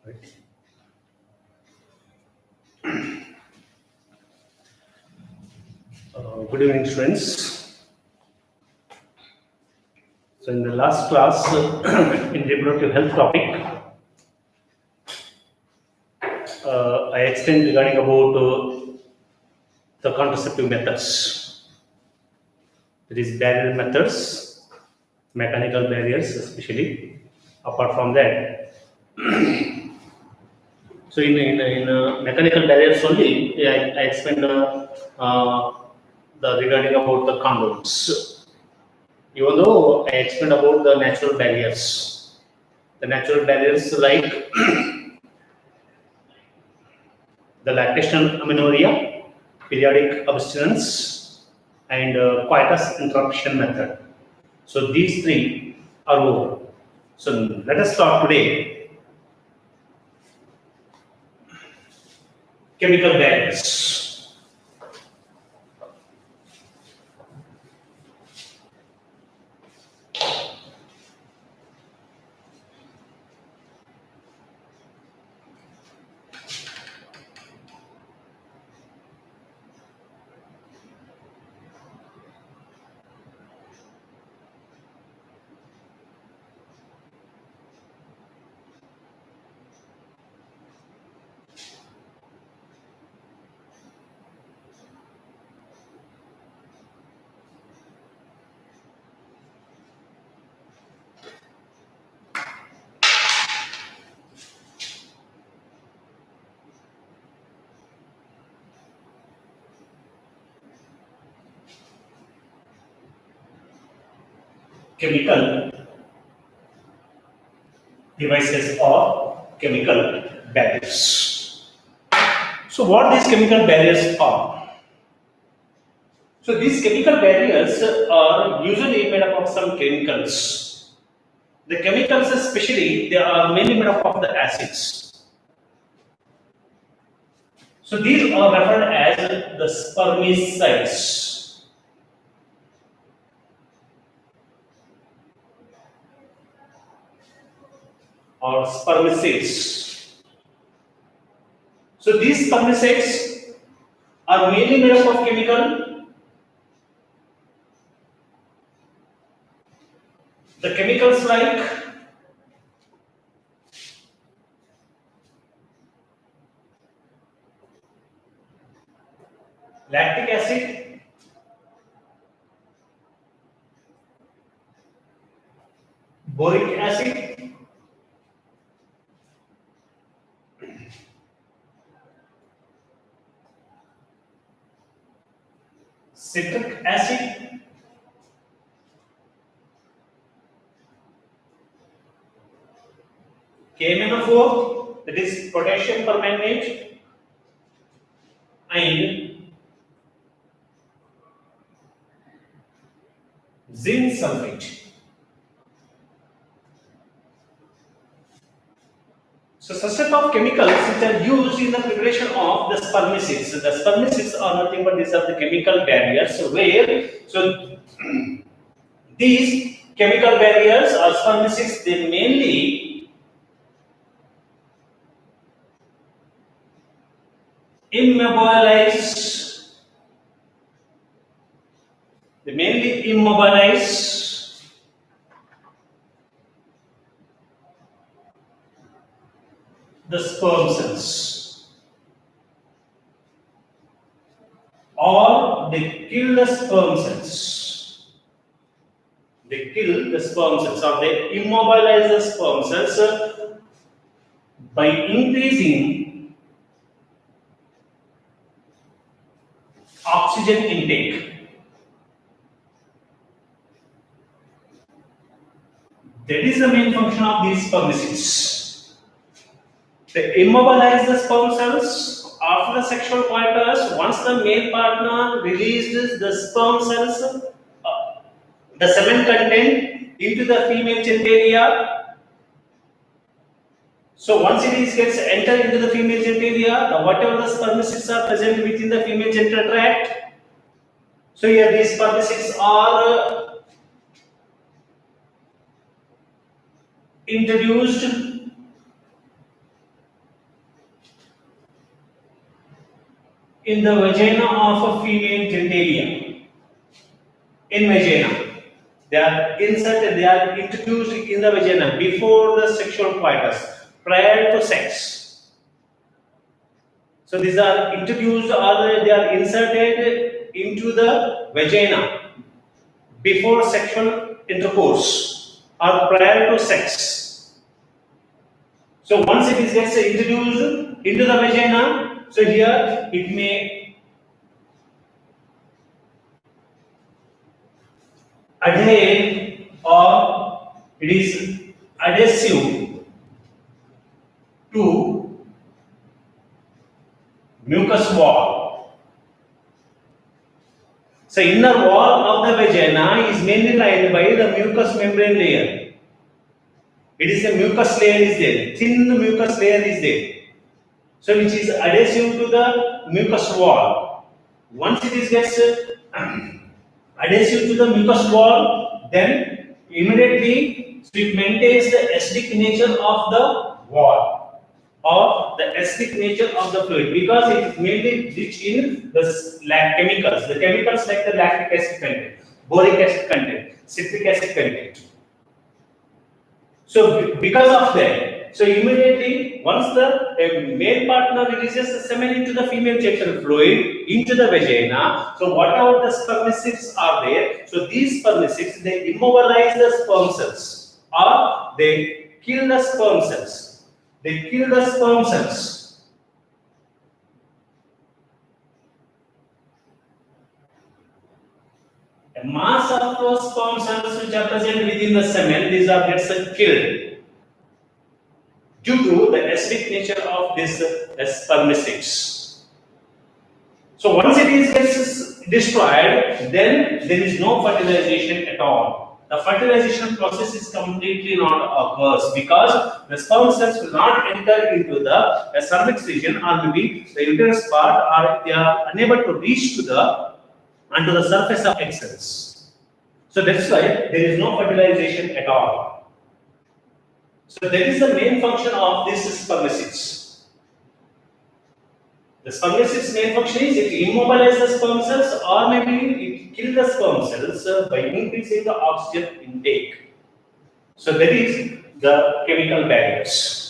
Right. Good evening, students. So, in the last class, in reproductive health topic, I explained regarding about the contraceptive methods. That is barrier methods, mechanical barriers, especially. Apart from that, so in mechanical barriers only, I explained the regarding about the condoms. Even though I explained about the natural barriers, like the lactational amenorrhea, periodic abstinence, and coitus interruption method. So these three are over. So let us start today. Chemical barriers. Chemical devices or chemical barriers. So what these chemical barriers are? So these chemical barriers are usually made up of some chemicals. The chemicals especially, they are mainly made up of the acids. So these are referred as the spermicides. Or spermicides. So these spermicides are mainly made up of chemical. The chemicals like lactic acid, boric acid, citric acid, KMnO4, that is potassium permanganate, and zinc sulfate. So such type of chemicals which are used in the preparation of the spermicides. So the spermicides are nothing but these are the chemical barriers where these chemical barriers or spermicides they mainly immobilize the sperm cells or they kill the sperm cells. They kill the sperm cells or they immobilize the sperm cells by increasing oxygen intake. That is the main function of these spermicides. They immobilize the sperm cells after the sexual coitus. Once the male partner releases the sperm cells, the semen content into the female genitalia. So once it is gets enter into the female genitalia, whatever the spermicides are present within the female genital tract. So here these spermicides are introduced in the vagina of a female genitalia. In vagina, they are inserted, they are introduced in the vagina before the sexual coitus, prior to sex. So these are introduced or they are inserted into the vagina before sexual intercourse or prior to sex. So once it is gets introduced into the vagina, so here it may adhere or it is adhesive to mucus wall. So inner wall of the vagina is mainly lined by the mucous membrane layer. It is a mucus layer is there, thin mucus layer is there. So which is adhesive to the mucous wall. Once it is gets adhesive to the mucous wall, then immediately so it maintains the acidic nature of the wall or the acidic nature of the fluid because it is mainly rich in the chemicals. The chemicals like the lactic acid content, boric acid content, citric acid content. So because of that, so immediately once the male partner releases the semen into the female genital fluid into the vagina, so whatever the spermicides are there, so these spermicides they immobilize the sperm cells or they kill the sperm cells. They kill the sperm cells. A mass of those sperm cells which are present within the semen, these are gets killed due to the acidic nature of these spermicides. So once it is gets destroyed, then there is no fertilization at all. The fertilization process is completely not occurs because the sperm cells will not enter into the cervix region or maybe the uterus part, or they are unable to reach to the onto the surface of egg cells. So that's why there is no fertilization at all. So that is the main function of these spermicides. The spermicide's main function is it immobilizes the sperm cells or maybe it kills the sperm cells by increasing the oxygen intake. So that is the chemical barriers.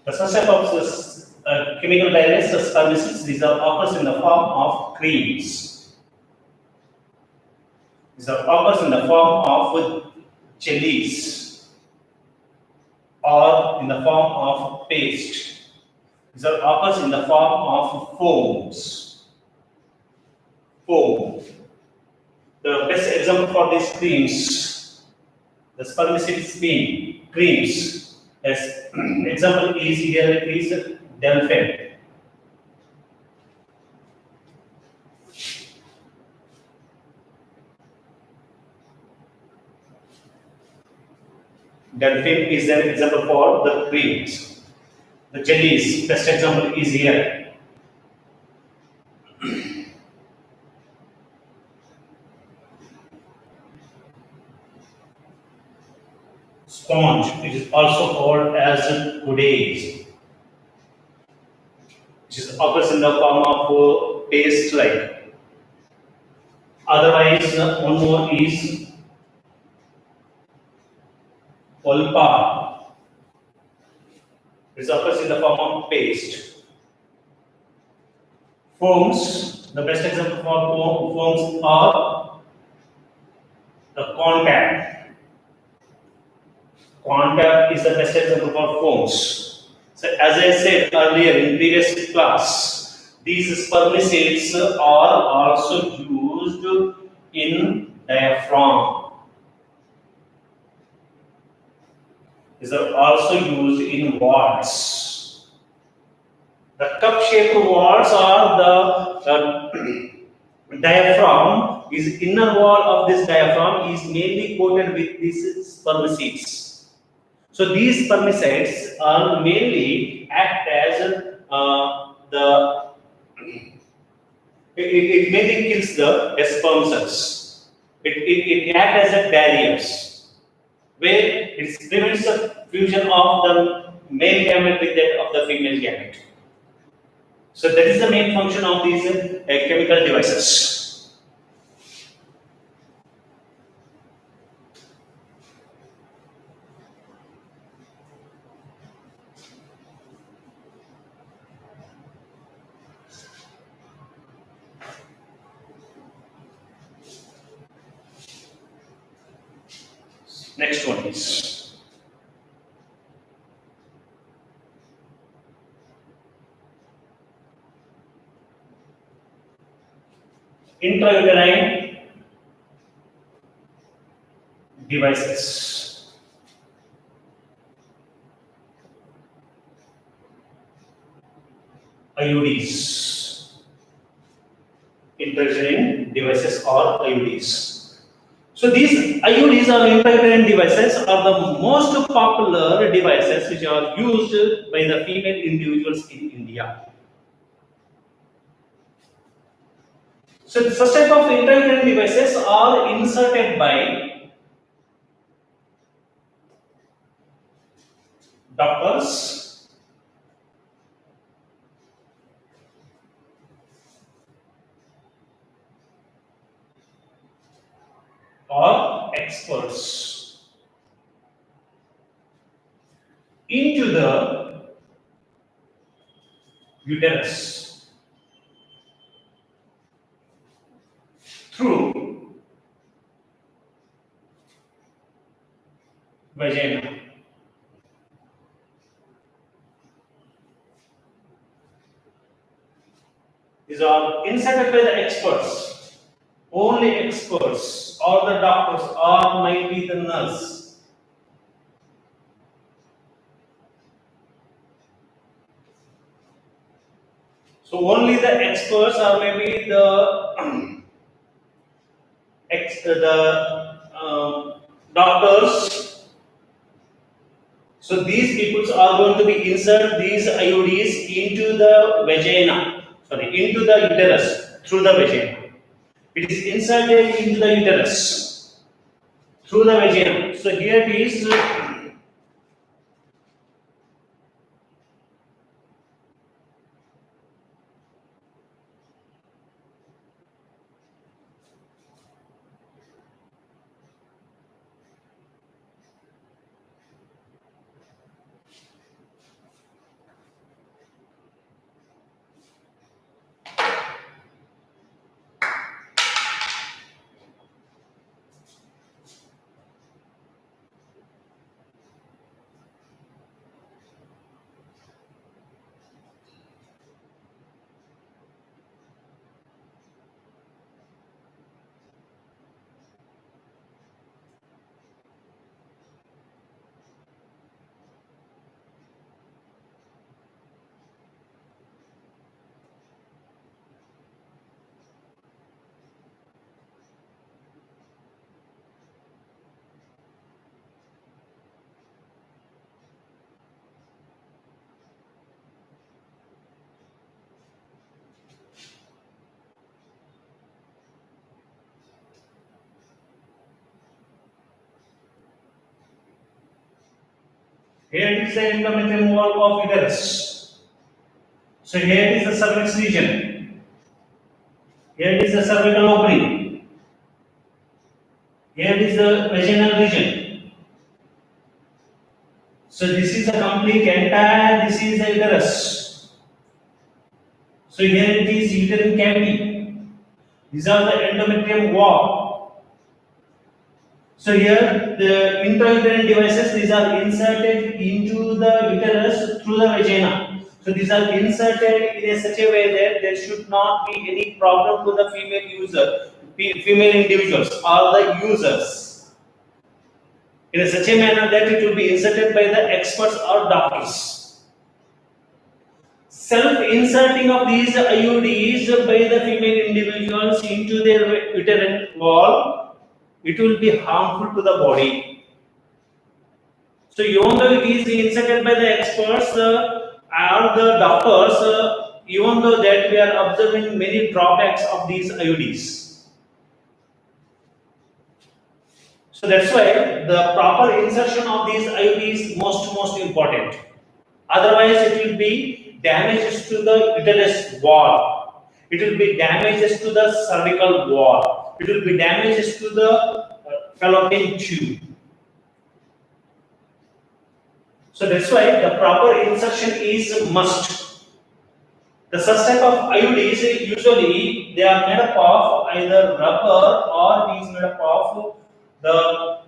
The first type of this, chemical barriers, the spermicides, these are occurs in the form of creams. These are occurs in the form of jellies or in the form of paste. These are occurs in the form of foams. Foam. The best example for these creams, the spermicide creams. As example is here it is Delphin. Delphin is an example for the creams. The jellies, best example is here. Sponge, it is also called as Goudaise, which is occurs in the form of paste like. Otherwise, one more is Pulpa. It occurs in the form of paste. Foams, the best example for foams are the contact. Contact is the best example for foams. So as I said earlier in previous class, these spermicides are also used in diaphragm. is also used in wards. The cup-shaped wards are the diaphragm is inner wall of this diaphragm is mainly coated with these spermicides. So these spermicides are mainly act as it mainly kills the sperm cells. It acts as a barriers where it prevents the fusion of the male gamete with that of the female gamete. So that is the main function of these chemical devices. Next one is intrauterine devices. IUDs. Intrauterine devices or IUDs. So these IUDs or intrauterine devices are the most popular devices which are used by the female individuals in India. So such type of intrauterine devices are inserted by doctors or experts into the uterus through vagina. These are inserted by the experts, only experts, or the doctors, or might be the nurse. So only the experts, or maybe the doctors. So these people are going to be insert these IUDs into the vagina, into the uterus through the vagina. It is inserted into the uterus through the vagina. So here it is. Here is the endometrium wall of uterus. So here is the cervix region. Here is the cervical opening. Here is the vaginal region. So this is the complete entire. This is the uterus. So here it is uterine cavity. These are the endometrium wall. So here the intrauterine devices, these are inserted into the uterus through the vagina. So these are inserted in such a way that there should not be any problem to the female user, female individuals or the users. in such a manner that it will be inserted by the experts or doctors. Self-inserting of these IUDs by the female individuals into their uterine wall, it will be harmful to the body. So even though it is inserted by the experts or the doctors, even though that we are observing many drawbacks of these IUDs. So that's why the proper insertion of these IUDs is most important. Otherwise, it will be damages to the uterus wall. It will be damages to the cervical wall. It will be damages to the fallopian tube. So that's why the proper insertion is must. The such type of IUDs usually they are made up of either rubber or it is made up of the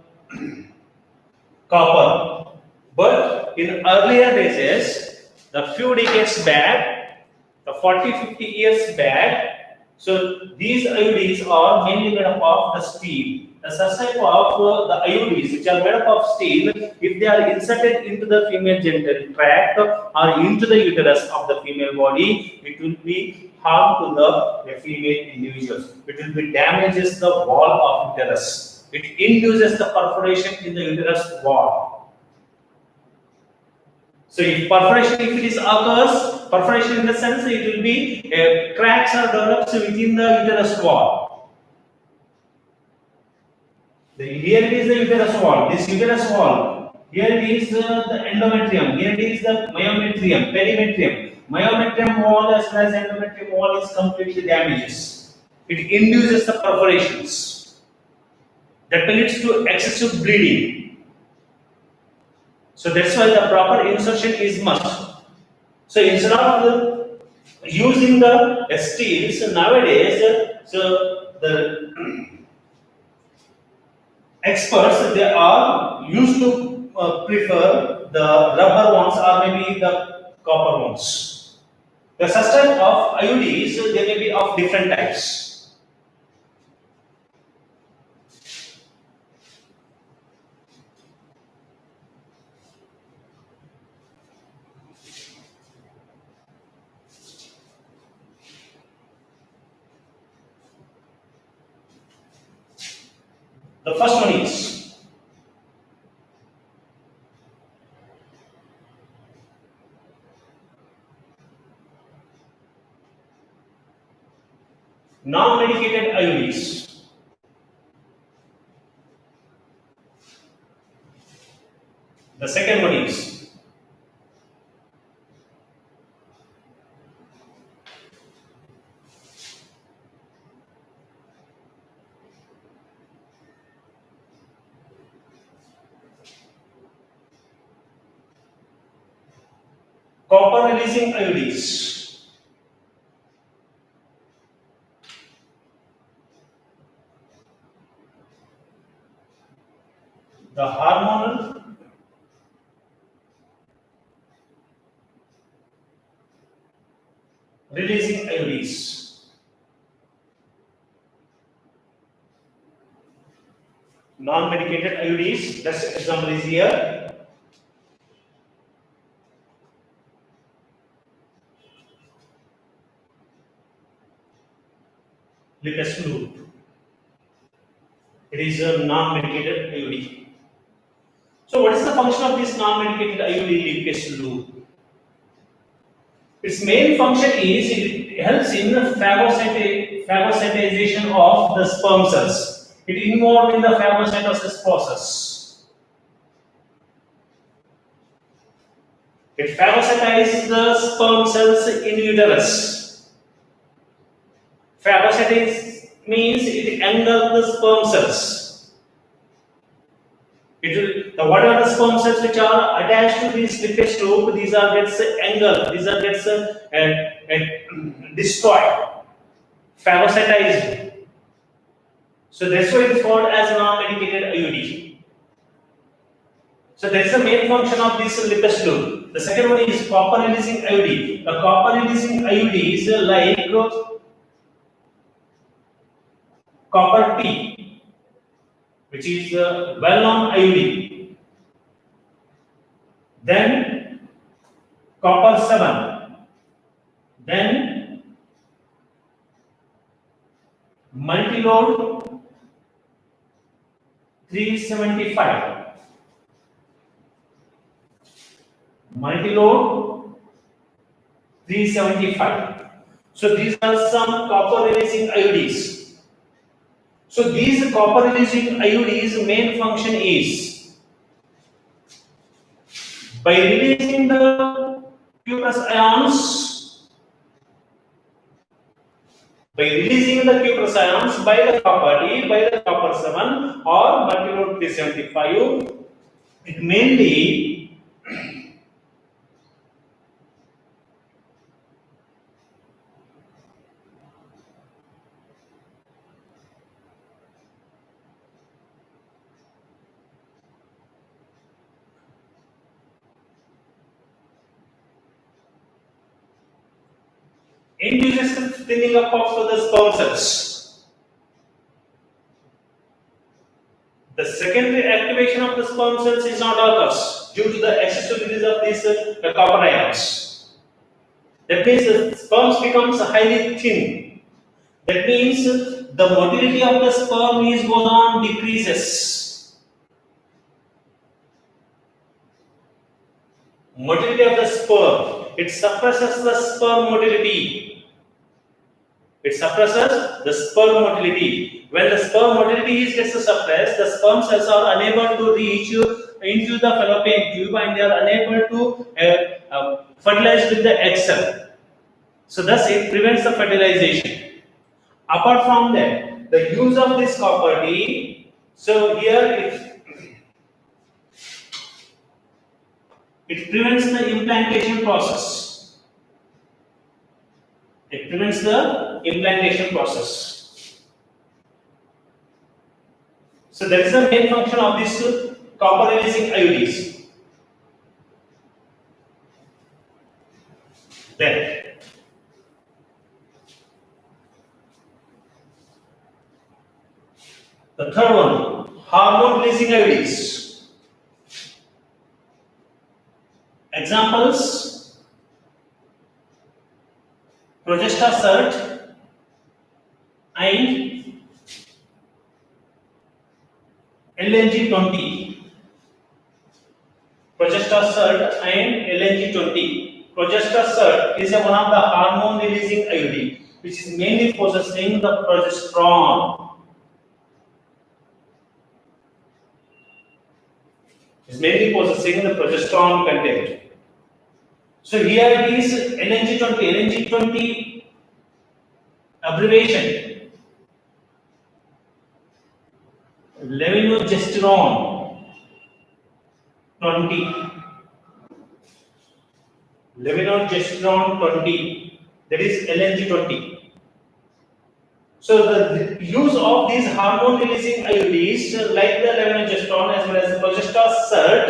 copper. But in earlier days, the few decades back, the 40-50 years back, so these IUDs are mainly made up of the steel. The such type of the IUDs which are made up of steel, if they are inserted into the female genital tract or into the uterus of the female body, it will be harm to the female individuals. It will be damages the wall of uterus. It induces the perforation in the uterus wall. So if perforation, if it is occurs, perforation in the sense it will be cracks or develops within the uterus wall. Here it is the uterus wall. This uterus wall. Here it is the endometrium. Here it is the myometrium, perimetrium. Myometrium wall as well as endometrium wall is completely damaged. It induces the perforations. That leads to excessive bleeding. So that's why the proper insertion is must. So instead of using the steels nowadays, so the experts they are used to prefer the rubber ones or maybe the copper ones. The such type of IUDs they may be of different types. The first one is non-medicated IUDs. The second one is copper releasing IUDs. The hormonal releasing IUDs. Non-medicated IUDs. That's example is here. Lipase loop. It is a non-medicated IUD. So what is the function of this non-medicated IUD lipase loop? Its main function is it helps in the phagocytization of the sperm cells. It involved in the phagocytosis process. It phagocytizes the sperm cells in uterus. Phagocytize means it engulfs the sperm cells. It will, whatever the sperm cells which are attached to this lipase loop, these are gets engulfed, these are gets destroyed, phagocytized. So that's why it's called as non-medicated IUD. So that's the main function of this lipase loop. The second one is copper releasing IUD. The copper releasing IUD is like copper T, which is a well-known IUD. then copper 7, then multi-load 375, multi-load 375. So these are some copper releasing IODs. So these copper releasing IODs main function is by releasing the Q plus ions, by releasing the Q plus ions by the property by the copper 7 or multi-load 375, it mainly induces the thinning up of the sperm cells. The secondary activation of the sperm cells is not occurs due to the excessive release of these copper ions. That means the sperms becomes highly thin. That means the motility of the sperm is goes on decreases. Motility of the sperm, it suppresses the sperm motility. It suppresses the sperm motility. When the sperm motility gets suppressed, the sperm cells are unable to reach into the fallopian tube and they are unable to fertilize with the egg cell. So thus it prevents the fertilization. Apart from that, the use of this property, so here it prevents the implantation process. It prevents the implantation process. So that is the main function of this copper releasing IODs. Then the third one, hormone releasing IODs. Examples: progestasert and LNG20. Progestasert and LNG20. Progestasert is one of the hormone releasing IOD which is mainly possessing the progesterone. Is mainly possessing the progesterone content. So here it is LNG20. LNG20 abbreviation levonorgestrone 20. Levonorgestrone 20. That is LNG20. So the use of these hormone releasing IODs like the levonorgestrone as well as the progestasert,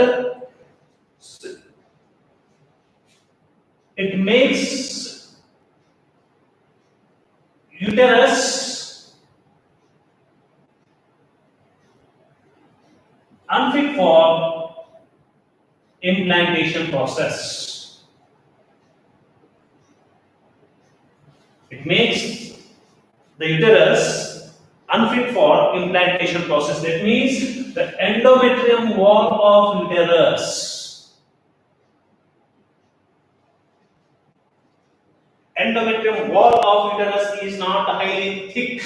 it makes uterus unfit for implantation process. It makes the uterus unfit for implantation process. That means the endometrium wall of uterus. Endometrium wall of uterus is not highly thick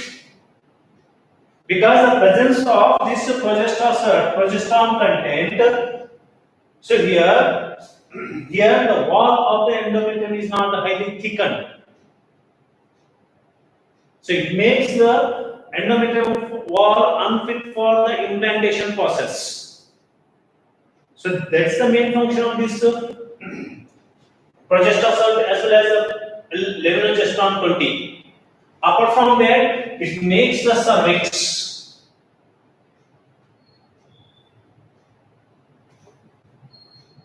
because the presence of this progesterone content. So here the wall of the endometrium is not highly thickened. So it makes the endometrium wall unfit for the implantation process. So that's the main function of this progestasert as well as levonorgestrone 20. Apart from that, it makes the cervix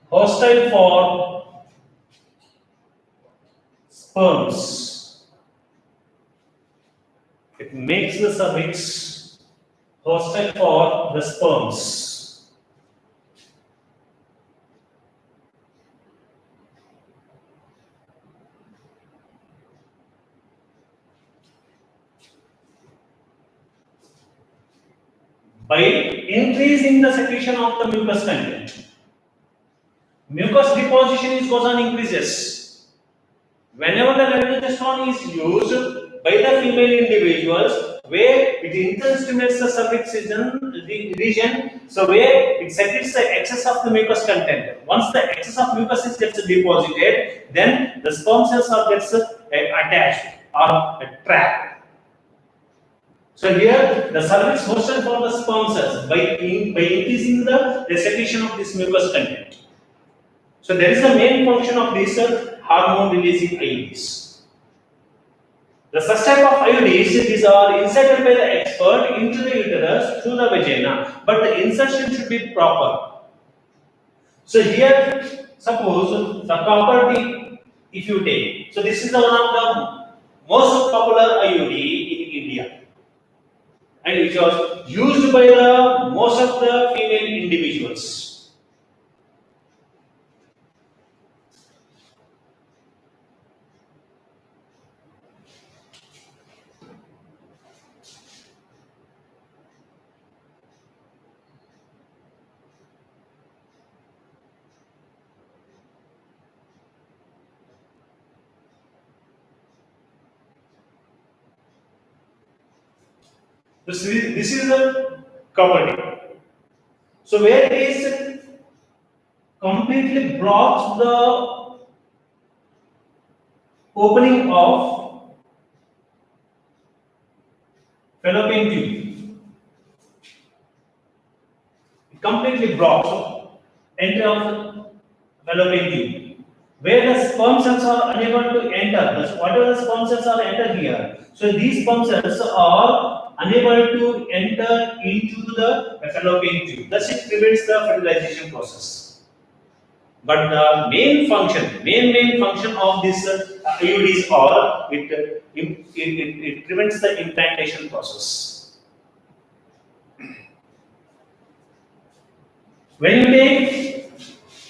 hostile for sperms. It makes the cervix hostile for the sperms. by increasing the secretion of the mucus content. Mucus deposition is goes on increases. Whenever the levodopa is used by the female individuals, where it stimulates the cervix region, so where it secretes the excess of the mucus content. Once the excess of mucus is gets deposited, then the sperm cells are gets attached or trapped. So here the cervix motion for the sperm cells by increasing the secretion of this mucus content. So that is the main function of these hormone releasing IUDs. The such type of IUDs, these are inserted by the expert into the uterus through the vagina, but the insertion should be proper. So here, suppose the copper T, if you take, so this is the one of the most popular IUD in India, and it was used by the most of the female individuals. This is a copper T. So where it is completely blocks the opening of fallopian tube. It completely blocks entry of the fallopian tube. Where the sperm cells are unable to enter, whatever the sperm cells are enter here, so these sperm cells are unable to enter into the fallopian tube. Thus, it prevents the fertilization process. But the main function of this IUDs are it prevents the implantation process. When you take,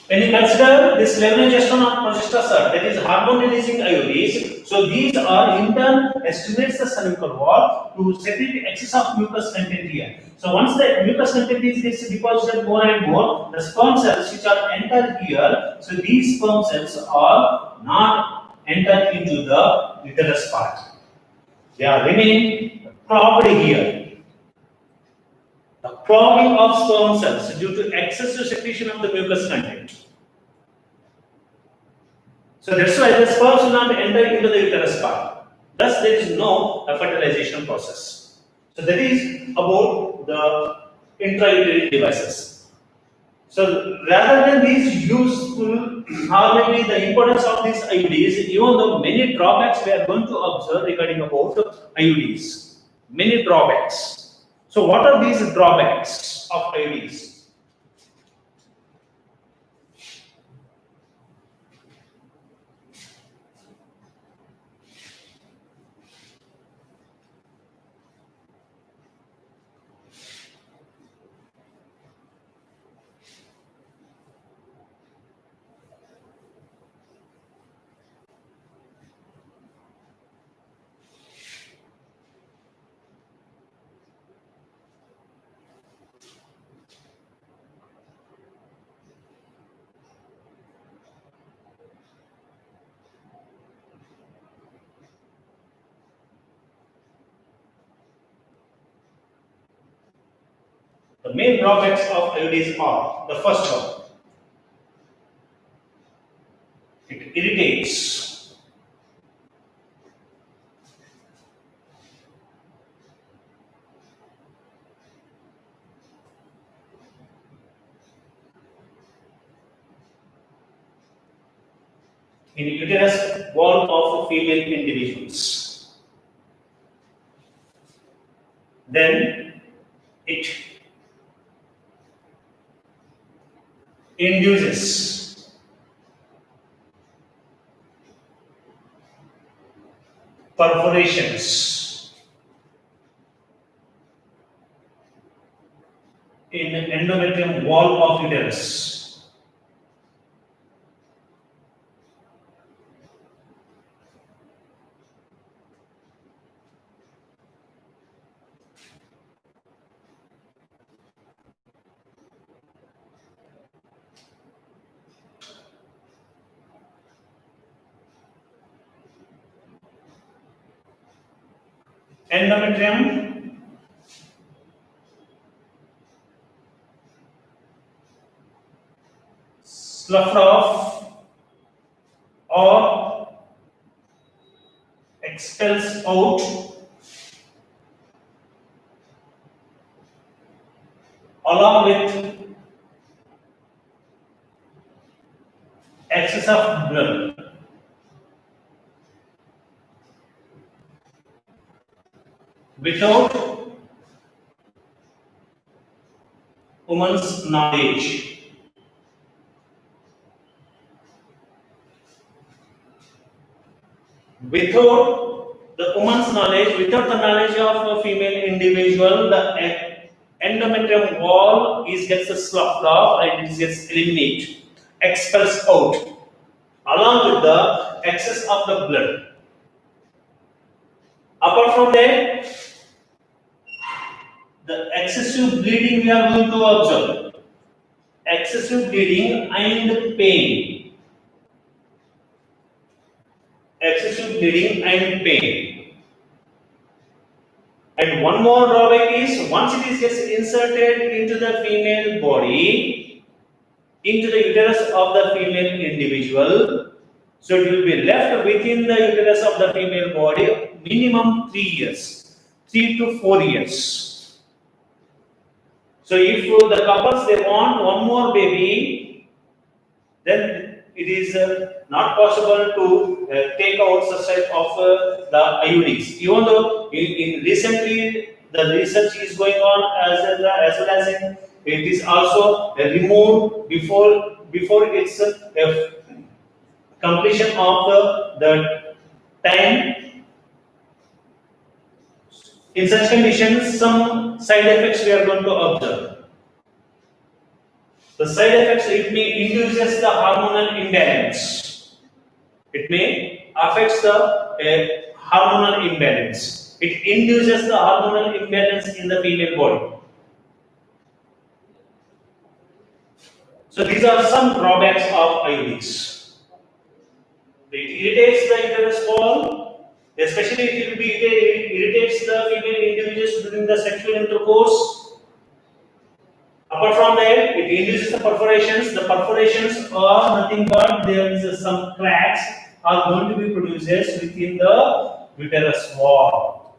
when you consider this levodopa or progesterone, that is hormone releasing IUDs, so these are in turn stimulates the cervical wall to secrete excess of mucus content here. So once the mucus content is gets deposited more and more, the sperm cells which are entered here, so these sperm cells are not entered into the uterus part. They are remain propped here. The clogging of sperm cells due to excessive secretion of the mucus content. So that's why the sperms will not enter into the uterus part. Thus, there is no fertilization process. So that is about the intrauterine devices. So rather than these useful, or maybe the importance of these IUDs, even though many drawbacks we are going to observe regarding about IUDs, many drawbacks. So what are these drawbacks of IUDs? The main drawbacks of IUDs are the first one, it irritates. In uterus wall of female individuals. Then it induces perforations in endometrium wall of uterus. endometrium, sloughed off or expels out along with excess of blood without woman's knowledge. Without the woman's knowledge, without the knowledge of a female individual, the endometrium wall is gets sloughed off and it gets eliminated, expels out, along with the excess of the blood. Apart from that, the excessive bleeding we are going to observe. Excessive bleeding and pain. Excessive bleeding and pain. And one more drawback is once it is gets inserted into the female body, into the uterus of the female individual, so it will be left within the uterus of the female body minimum 3 years, 3 to 4 years. So if the couples they want one more baby, then it is not possible to take out such type of the IUDs. Even though in recently the research is going on as well as it is also removed before its completion of the time. In such conditions, some side effects we are going to observe. The side effects, it may induces the hormonal imbalance. It may affects the hormonal imbalance. It induces the hormonal imbalance in the female body. So these are some drawbacks of IUDs. It irritates the uterus wall, especially it irritates the female individuals during the sexual intercourse. Apart from that, it induces the perforations. The perforations are nothing but there is some cracks are going to be produced within the uterus wall.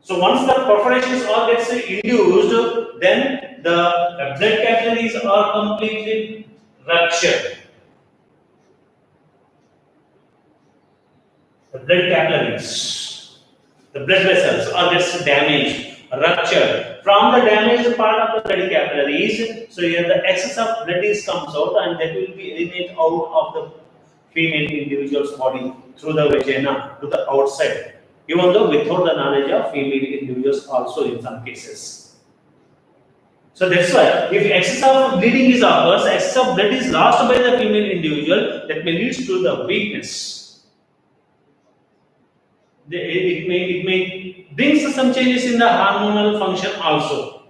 So once the perforations are gets induced, then the blood capillaries are completely ruptured. The blood capillaries, the blood vessels are gets damaged, ruptured. From the damaged part of the blood capillaries, so here the excess of blood is comes out and that will be eliminated out of the female individual's body through the vagina to the outside. Even though without the knowledge of female individuals also in some cases. So that's why if excess of bleeding is occurs, excess of blood is lost by the female individual, that may lead to the weakness. It may brings some changes in the hormonal function also.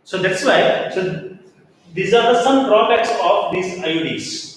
So that's why these are the some drawbacks of these IUDs.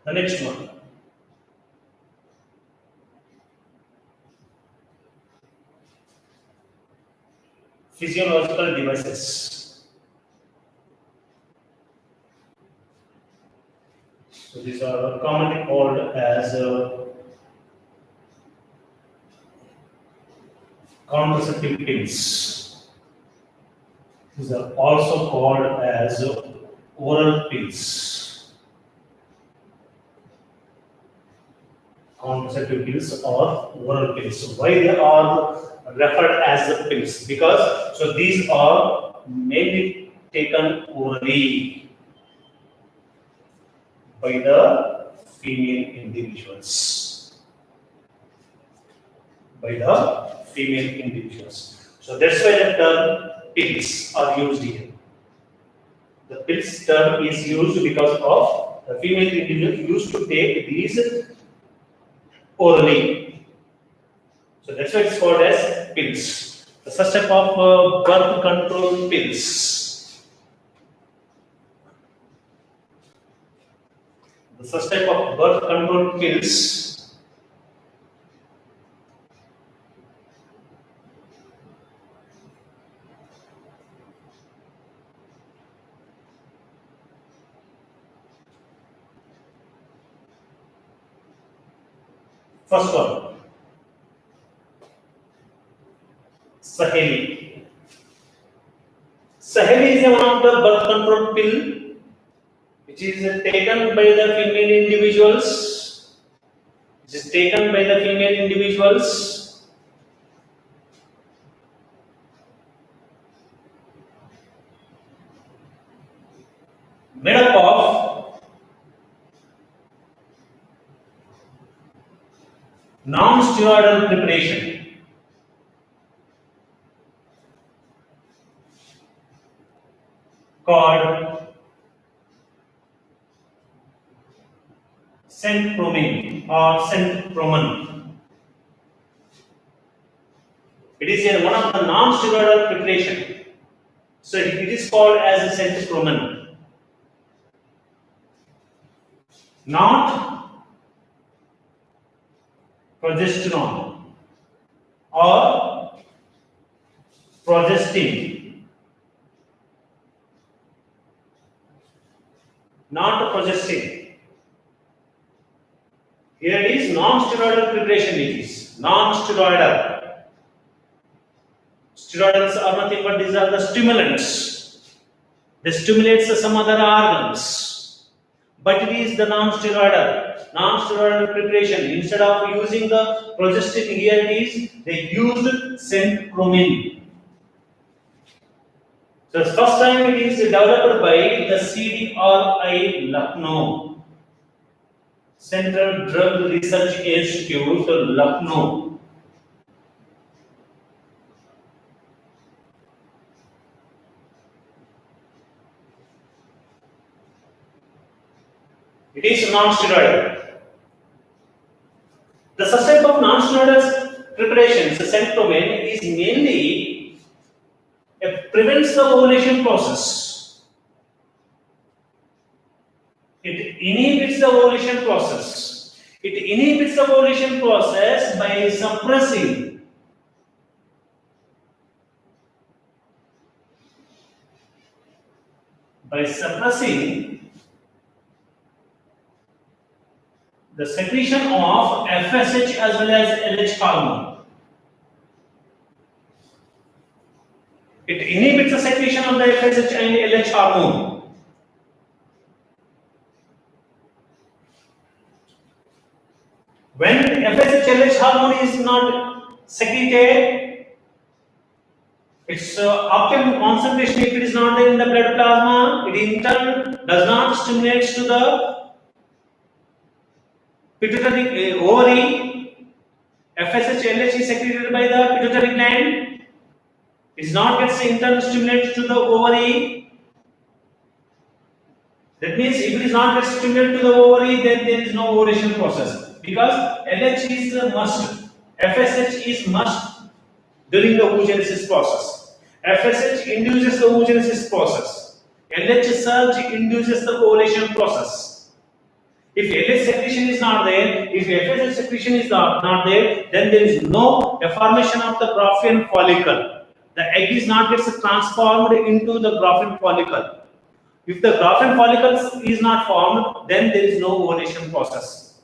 The next one. Physiological devices. So these are commonly called as contraceptive pills. These are also called as oral pills. Contraceptive pills or oral pills. So why they are referred as the pills? Because so these are mainly taken orally by the female individuals. By the female individuals. So that's why the term pills are used here. The pills term is used because of the female individuals used to take these orally. So that's why it's called as pills. The first type of birth control pills. The first type of birth control pills. First one, Saheli. Saheli is one of the birth control pill which is taken by the female individuals. It is taken by the female individuals. Made up of non-steroidal preparation. Called centpromin or centpromin. It is one of the non-steroidal preparation. So it is called as a centpromin. Not progesterone or progestin. Not progestin. Here it is non-steroidal preparation. It is non-steroidal. Steroids are nothing but these are the stimulants. They stimulate some other organs. But it is the non-steroidal preparation. Instead of using the progestin, here it is they used centpromin. So the first time it is developed by the CDRI Lucknow, Central Drug Research Institute, Lucknow. It is non-steroidal. The such type of non-steroidal preparations, the centpromin, is mainly prevents the ovulation process. It inhibits the ovulation process. It inhibits the ovulation process by suppressing the secretion of FSH as well as LH hormone. It inhibits the secretion of the FSH and LH hormone. When FSH LH hormone is not secreted, its optimum concentration, if it is not there in the blood plasma, it in turn does not stimulate to the pituitary ovary. FSH LH is secreted by the pituitary gland. It is not gets in turn stimulated to the ovary. That means if it is not gets stimulated to the ovary, then there is no ovulation process. Because LH is a must, FSH is must during the oogenesis process. FSH induces the oogenesis process. LH surge induces the ovulation process. If LH secretion is not there, if FSH secretion is not there, then there is no formation of the Graafian follicle. The egg is not gets transformed into the Graafian follicle. If the grafted follicles is not formed, then there is no ovulation process.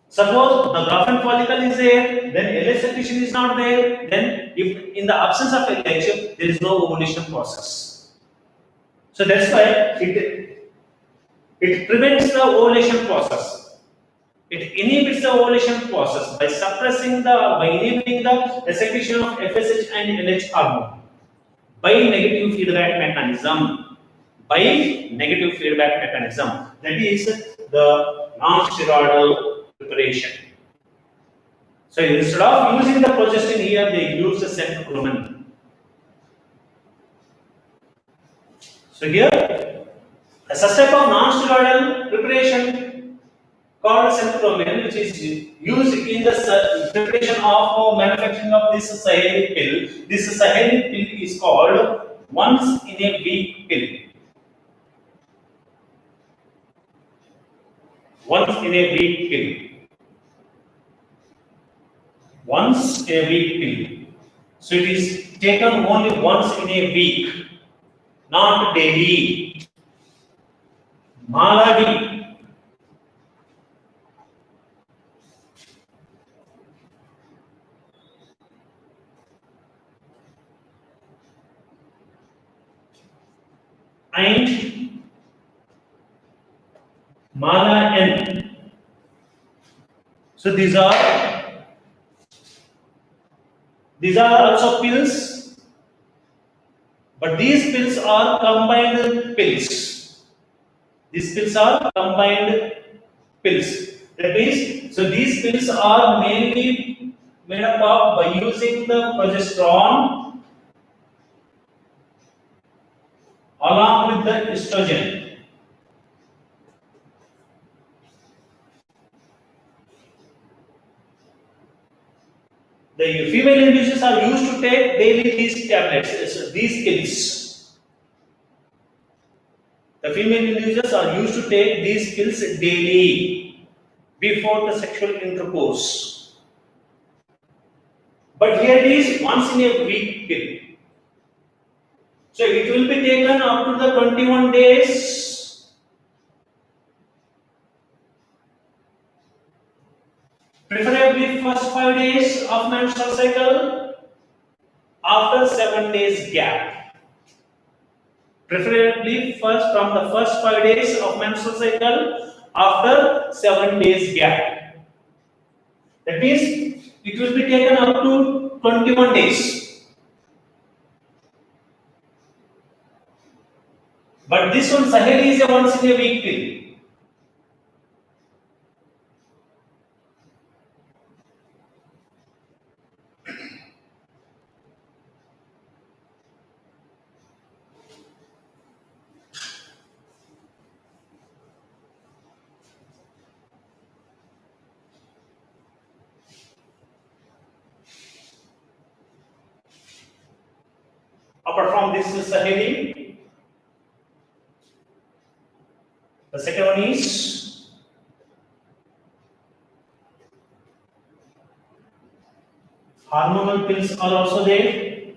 Suppose the grafted follicle is there, then LH secretion is not there, then if in the absence of LH, there is no ovulation process. So that's why it prevents the ovulation process. It inhibits the ovulation process by inhibiting the secretion of FSH and LH hormone by negative feedback mechanism. By negative feedback mechanism, that is the non-steroidal preparation. So instead of using the progestin here, they use the centrochromin. So here, a such type of non-steroidal preparation called centrochromin, which is used in the preparation of manufacturing of this Saheli pill. This Saheli pill is called once in a week pill. Once in a week pill. Once in a week pill. So it is taken only once in a week, not daily. Maladi. And Mala N. So these are also pills, but these pills are combined pills. These pills are combined pills. That means, so these pills are mainly made up of by using the progesterone along with the estrogen. The female individuals are used to take daily these tablets, these pills. The female individuals are used to take these pills daily before the sexual intercourse. But here it is once in a week pill. So it will be taken up to the 21 days. Preferably first 5 days of menstrual cycle, after 7 days gap. Preferably from the first 5 days of menstrual cycle, after 7 days gap. That means it will be taken up to 21 days. But this one, Saheli, is a once in a week pill. Apart from this Saheli, the second one is hormonal pills are also there.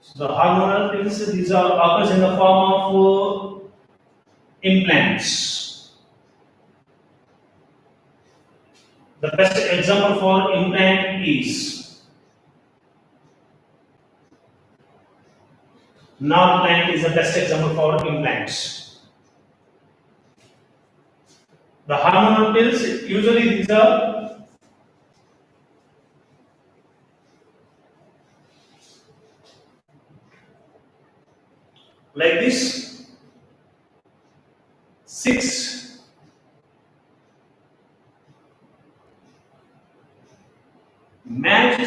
So the hormonal pills, these are occurs in the form of implants. The best example for implant is Norplant is the best example for implants. The hormonal pills, usually these are like this, 6 match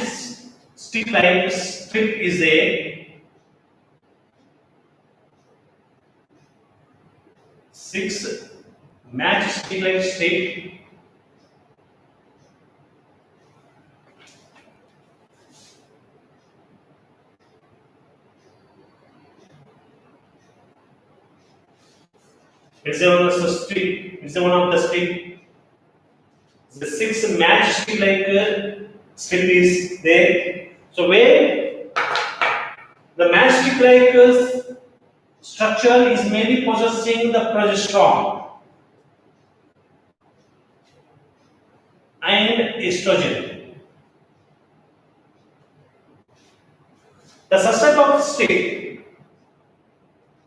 stick like strip is there. 6 match stick like strip. It's one of the strip. It's one of the strip. The 6 match stick like strip is there. So where the stick-like structure is mainly possessing the progesterone and estrogen. The such of stick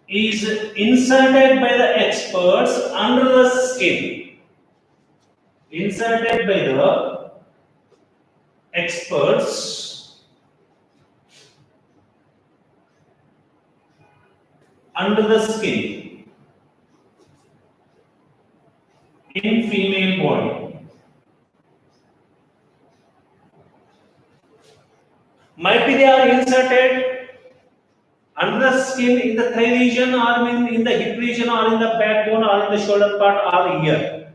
is inserted by the experts under the skin. Inserted by the experts under the skin in female body. Might be they are inserted under the skin in the thigh region or in the hip region or in the backbone or in the shoulder part or here.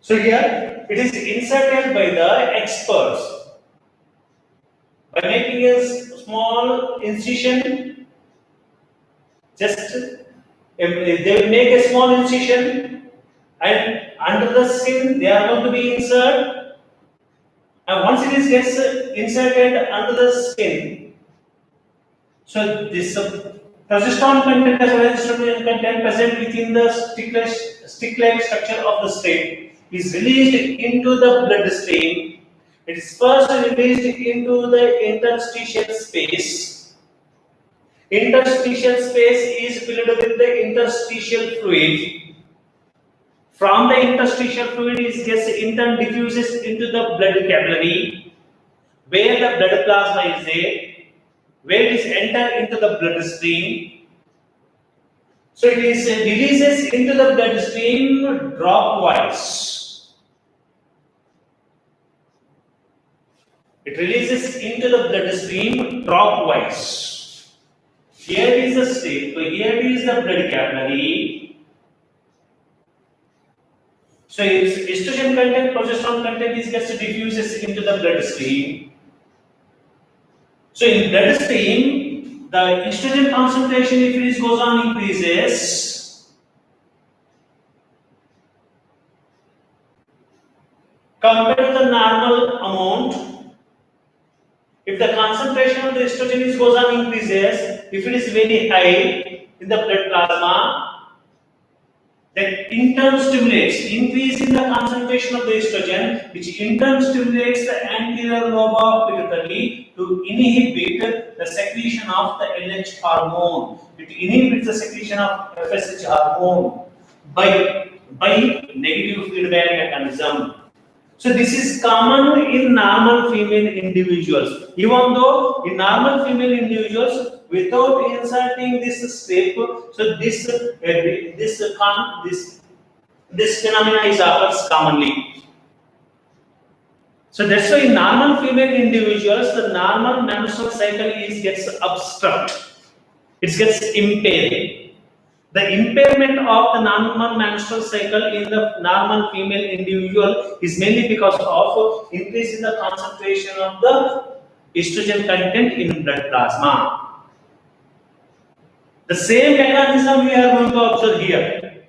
So here it is inserted by the experts by making a small incision. Just they will make a small incision and under the skin they are going to be inserted, and once it is gets inserted under the skin, so this progesterone content as well as estrogen content present within the stick-like structure of the stem is released into the bloodstream. It is first released into the interstitial space. Interstitial space is filled with the interstitial fluid. From the interstitial fluid, it gets interdiffuses into the blood capillary, where the blood plasma is there, where it is enter into the bloodstream. So it is releases into the bloodstream dropwise. It releases into the bloodstream dropwise. Here is the state. So here is the blood capillary. So its estrogen content, progesterone content is gets diffuses into the bloodstream. So in bloodstream, the estrogen concentration, if it goes on increases, compared to the normal amount, if the concentration of the estrogen goes on increases, if it is very high in the blood plasma, that in turn stimulates increase in the concentration of the estrogen, which in turn stimulates the anterior lobe of pituitary to inhibit the secretion of the LH hormone. It inhibits the secretion of FSH hormone by negative feedback mechanism. So this is common in normal female individuals. Even though in normal female individuals, without inserting this step, so this phenomena is occurs commonly. So that's why in normal female individuals, the normal menstrual cycle gets obstructed. It gets impaired. The impairment of the normal menstrual cycle in the normal female individual is mainly because of increase in the concentration of the estrogen content in blood plasma. The same mechanism we are going to observe here.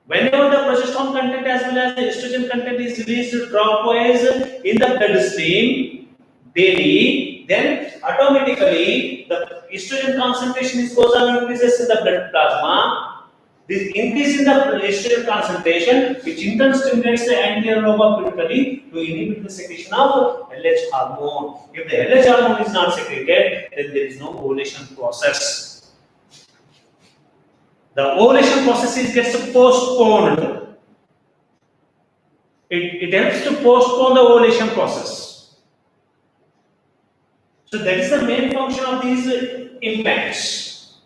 Whenever the progesterone content as well as the estrogen content is released dropwise in the bloodstream daily, then automatically the estrogen concentration goes on increases in the blood plasma. This increase in the estrogen concentration, which in turn stimulates the anterior lobe of pituitary to inhibit the secretion of LH hormone. If the LH hormone is not secreted, then there is no ovulation process. The ovulation process gets postponed. It helps to postpone the ovulation process. So that is the main function of these implants.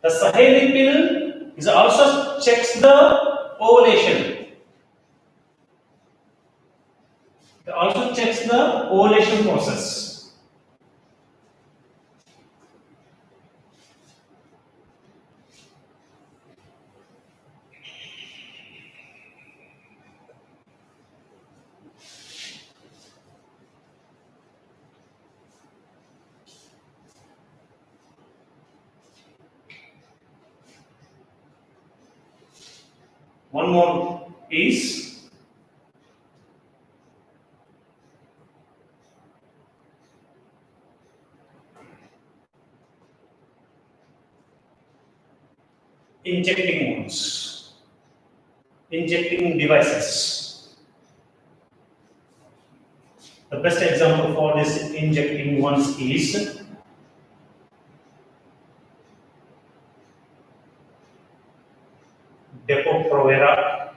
The Saheli pill is also checks the ovulation. It also checks the ovulation process. One more is injecting ones, injecting devices. The best example for this injecting ones is Depo-Provera,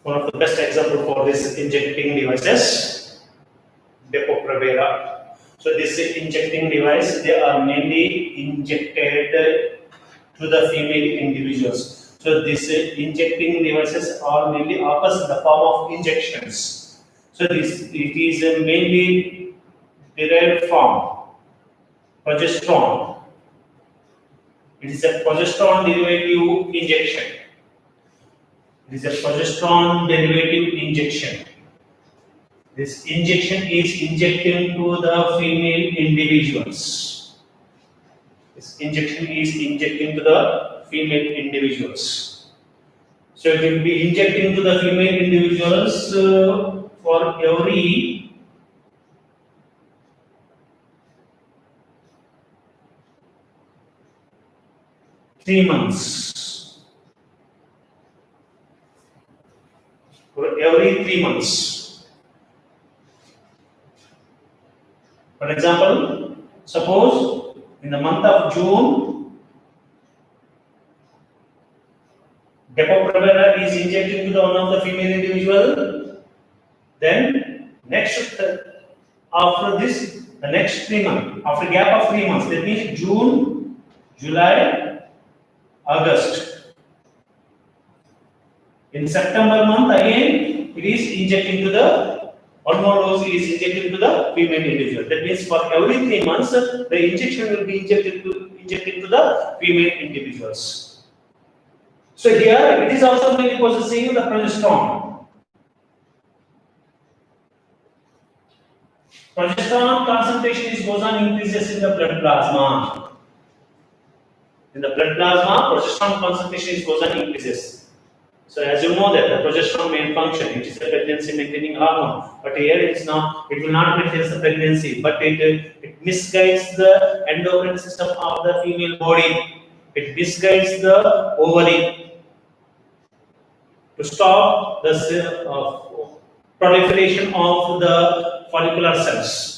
one of the best example for this injecting devices, Depo-Provera. So this injecting device, they are mainly injected to the female individuals. So this injecting devices are mainly occurs in the form of injections. So this it is mainly derived from progesterone. It is a progesterone derivative injection. It is a progesterone derivative injection. This injection is injected to the female individuals. This injection is injecting to the female individuals. So it will be injecting to the female individuals for every 3 months. For every 3 months. For example, suppose in the month of June, Depo-Provera is injected to one of the female individual. Then next after this, the next 3 months, after gap of 3 months, that means June, July, August. In September month again, it is injecting to the one more dose is injected to the female individual. That means for every 3 months, the injection will be injected to the female individuals. So here it is also mainly possessing the progesterone. Progesterone concentration is goes on increases in the blood plasma. In the blood plasma, progesterone concentration is goes on increases. So as you know that the progesterone main function, it is a pregnancy maintaining hormone, but here it is not. It will not maintain the pregnancy, but it misguides the endocrine system of the female body. It misguides the ovary to stop the proliferation of the follicular cells.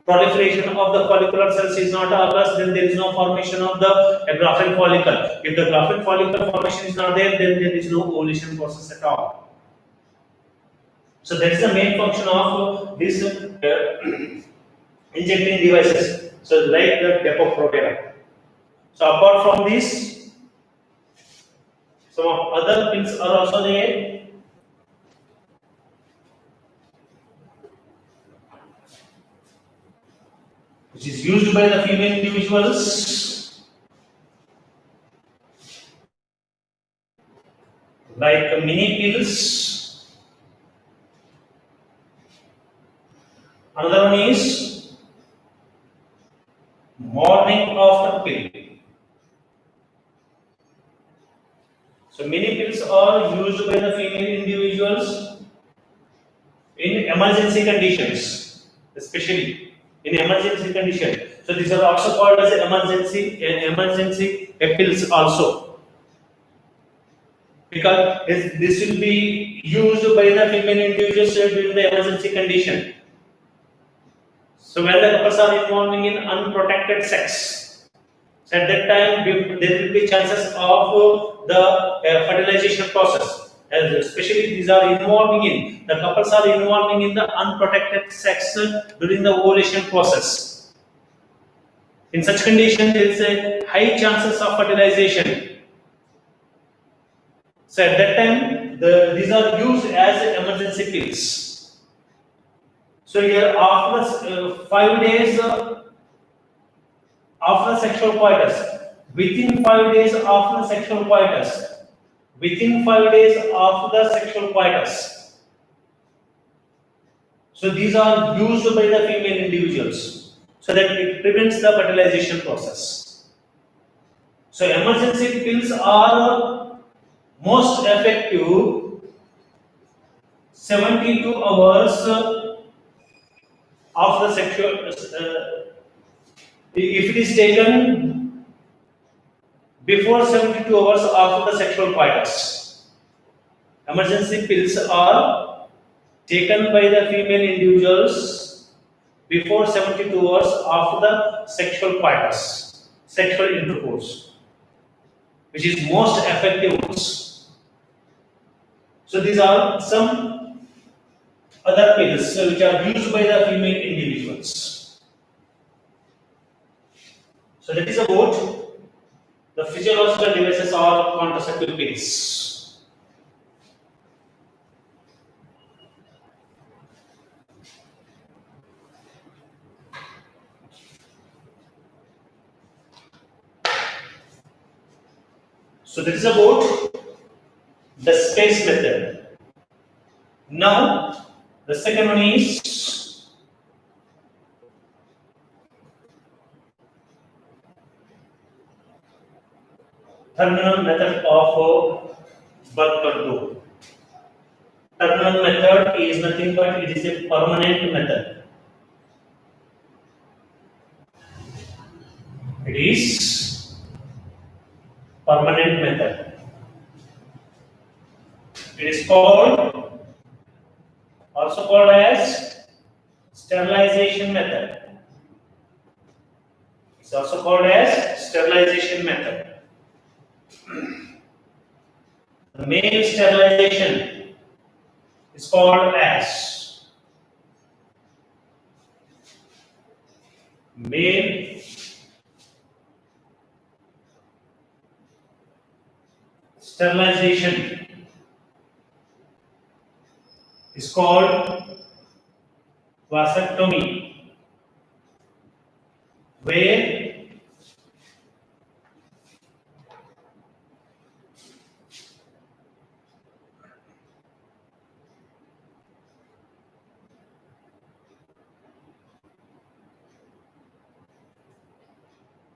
Proliferation of the follicular cells is not occurs, then there is no formation of the graphic follicle. If the graphic follicle formation is not there, then there is no ovulation process at all. So that is the main function of this injecting devices. So like the Depo-Provera. So apart from this, some of other pills are also there. Which is used by the female individuals, like mini pills. Another one is morning after pill. So mini pills are used by the female individuals in emergency conditions, especially in emergency condition. So these are also called as emergency pills also, because this will be used by the female individuals during the emergency condition. So when the couples are involving in unprotected sex, so at that time there will be chances of the fertilization process. Especially these are involving in the couples are involving in the unprotected sex during the ovulation process. In such condition, there is a high chances of fertilization. So at that time, these are used as emergency pills. So here after 5 days after sexual coitus, within 5 days after sexual coitus, within 5 days after the sexual coitus. So these are used by the female individuals so that it prevents the fertilization process. So emergency pills are most effective 72 hours of the sexual. If it is taken before 72 hours after the sexual coitus, emergency pills are taken by the female individuals before 72 hours after the sexual coitus, sexual intercourse, which is most effective ones. So these are some other pills which are used by the female individuals. So that is about the physiological devices or contraceptive pills. So that is about the space method. Now the second one is terminal method of birth control. Terminal method is nothing but it is a permanent method. It is permanent method. It is called also called as sterilization method. It's also called as sterilization method. The male sterilization is called as male sterilization is called vasectomy, where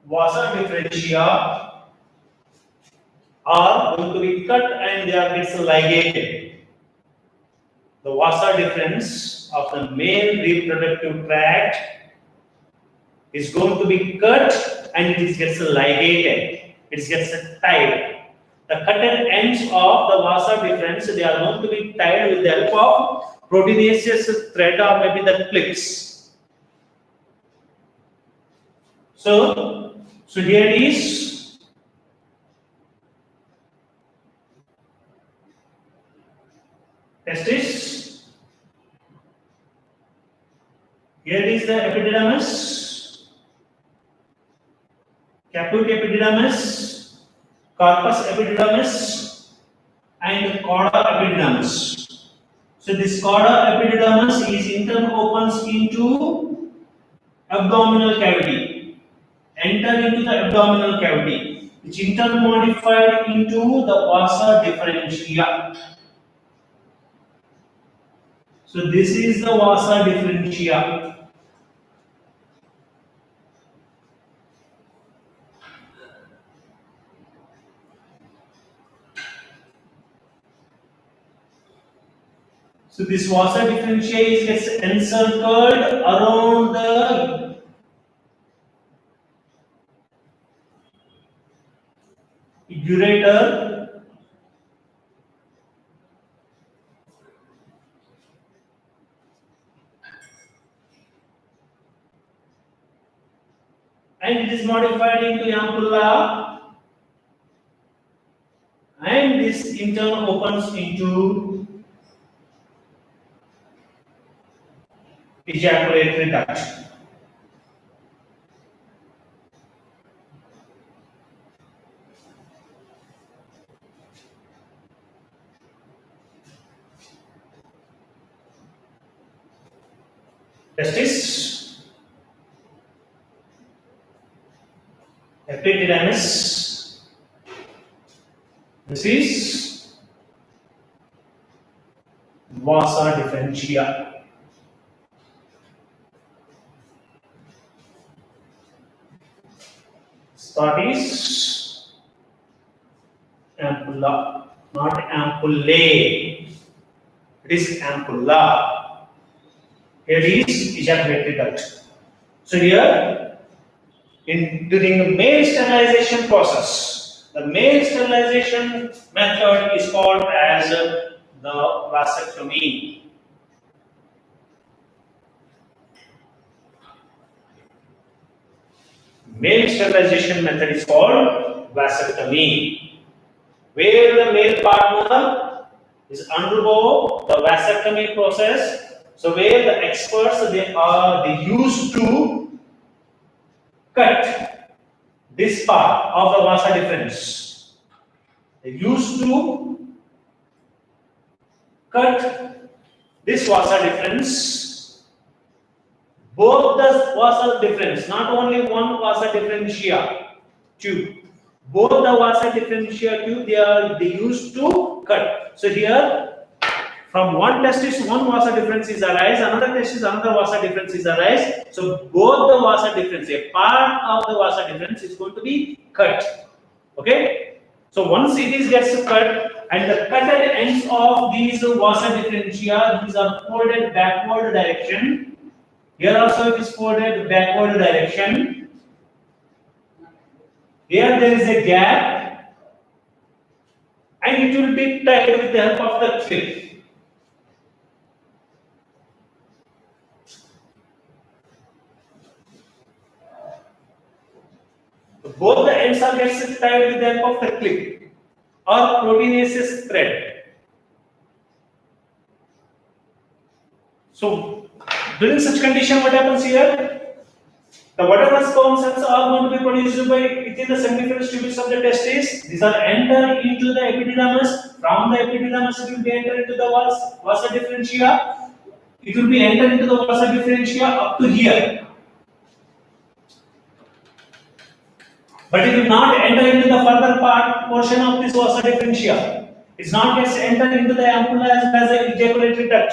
vasa differentia are going to be cut and they are gets ligated. The vasa difference of the male reproductive tract is going to be cut and it gets ligated. It gets tied. The cutted ends of the vasa difference they are going to be tied with the help of proteinaceous thread or maybe the clips. So here it is. Testis. Here is the epididymis, caput epididymis, corpus epididymis, and cauda epididymis. So this cauda epididymis is in turn opens into abdominal cavity, enter into the abdominal cavity, which in turn modified into the vasa differentia. So this is the vasa differentia. So this vasa differentia is gets encircled around the ureter and it is modified into ampulla and this in turn opens into ejaculatory duct. Testis, epididymis. This is vasa differentia. Statis, ampulla, not ampullae. It is ampulla. Here is ejaculatory duct. So here, during the male sterilization process, the male sterilization method is called as the vasectomy. Male sterilization method is called vasectomy, where the male partner is undergo the vasectomy process. So where the experts they used to cut this part of the vasa deferens. They used to cut this vasa deferens, both the vasa deferens, not only one vasa differentia tube, both the vasa differentia tube they used to cut. So here from one testis one vasa deferens is arise, another testis another vasa deferens is arise. So both the vasa deferens, a part of the vasa deferens is going to be cut. Okay. So once it is gets cut and the cutted ends of these vasa differentia, these are folded backward direction. Here also it is folded backward direction. Here there is a gap and it will be tied with the help of the clip. Both the ends are gets tied with the help of the clip or proteinaceous thread. So during such condition, what happens here? The whatever sperm cells are going to be produced by within the seminiferous tubules of the testis. These are enter into the epididymis. From the epididymis, it will be enter into the vasa differentia. It will be enter into the vasa differentia up to here. But it will not enter into the further part portion of this vasa differentia. It's not gets entered into the ampulla as a ejaculatory duct.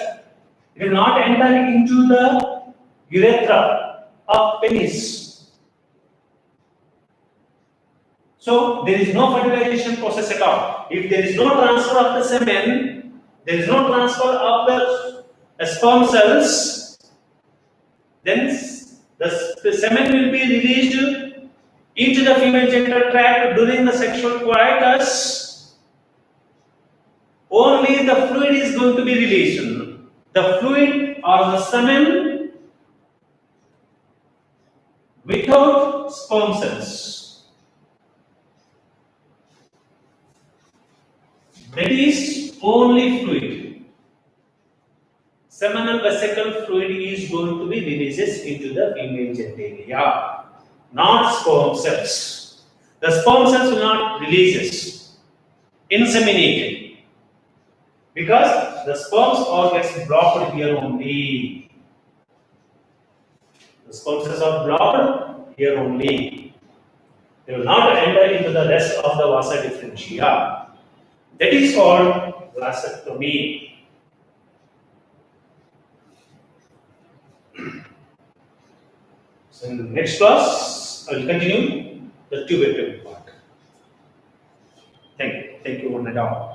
It will not enter into the urethra of penis. So there is no fertilization process at all. If there is no transfer of the semen, there is no transfer of the sperm cells, then the semen will be released into the female genital tract during the sexual coitus. Only the fluid is going to be released. The fluid or the semen without sperm cells. That is only fluid. Seminal vesicle fluid is going to be released into the female genitalia, not sperm cells. The sperm cells will not release inseminated because the sperms all gets blocked here only. The sperm cells are blocked here only. They will not enter into the rest of the vasa differentia. That is called vasectomy. So in the next class, I will continue the tubercular part. Thank you. Thank you, one and all.